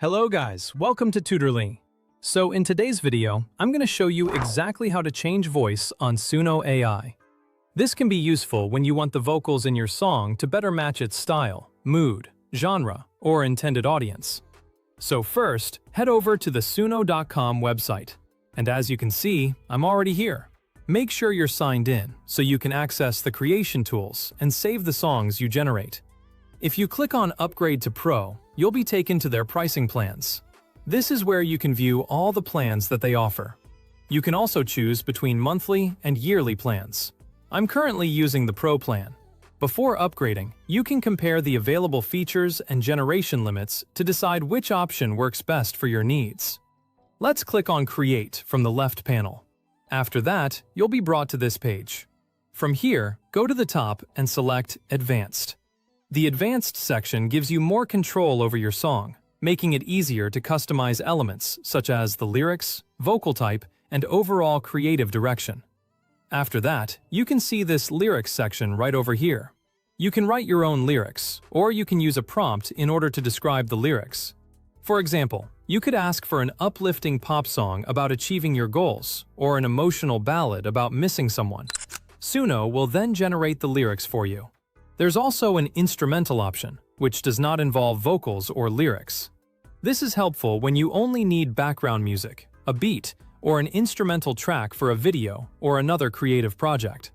Hello guys, welcome to Tutorly. So in today's video, I'm going to show you exactly how to change voice on Suno AI. This can be useful when you want the vocals in your song to better match its style, mood, genre, or intended audience. So first, head over to the Suno.com website. And as you can see, I'm already here. Make sure you're signed in so you can access the creation tools and save the songs you generate. If you click on Upgrade to Pro, you'll be taken to their pricing plans. This is where you can view all the plans that they offer. You can also choose between monthly and yearly plans. I'm currently using the Pro plan. Before upgrading, you can compare the available features and generation limits to decide which option works best for your needs. Let's click on Create from the left panel. After that, you'll be brought to this page. From here, go to the top and select Advanced. The Advanced section gives you more control over your song, making it easier to customize elements such as the lyrics, vocal type, and overall creative direction. After that, you can see this Lyrics section right over here. You can write your own lyrics, or you can use a prompt in order to describe the lyrics. For example, you could ask for an uplifting pop song about achieving your goals, or an emotional ballad about missing someone. Suno will then generate the lyrics for you. There's also an instrumental option, which does not involve vocals or lyrics. This is helpful when you only need background music, a beat, or an instrumental track for a video or another creative project.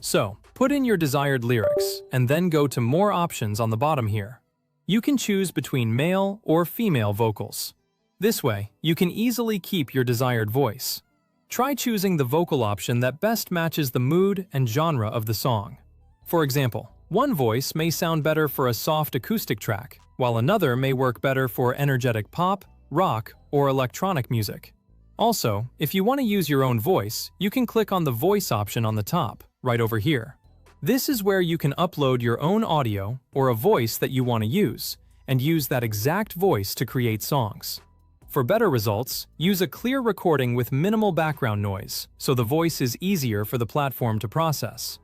So, put in your desired lyrics, and then go to More Options on the bottom here. You can choose between male or female vocals. This way, you can easily keep your desired voice. Try choosing the vocal option that best matches the mood and genre of the song. For example, one voice may sound better for a soft acoustic track, while another may work better for energetic pop, rock, or electronic music. Also, if you want to use your own voice, you can click on the Voice option on the top, right over here. This is where you can upload your own audio or a voice that you want to use, and use that exact voice to create songs. For better results, use a clear recording with minimal background noise, so the voice is easier for the platform to process.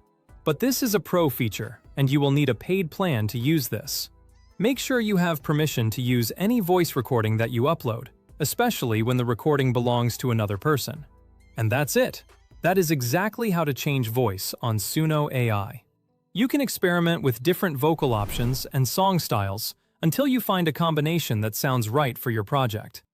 But this is a pro feature, and you will need a paid plan to use this. Make sure you have permission to use any voice recording that you upload, especially when the recording belongs to another person. And that's it. That is exactly how to change voice on Suno AI. You can experiment with different vocal options and song styles until you find a combination that sounds right for your project.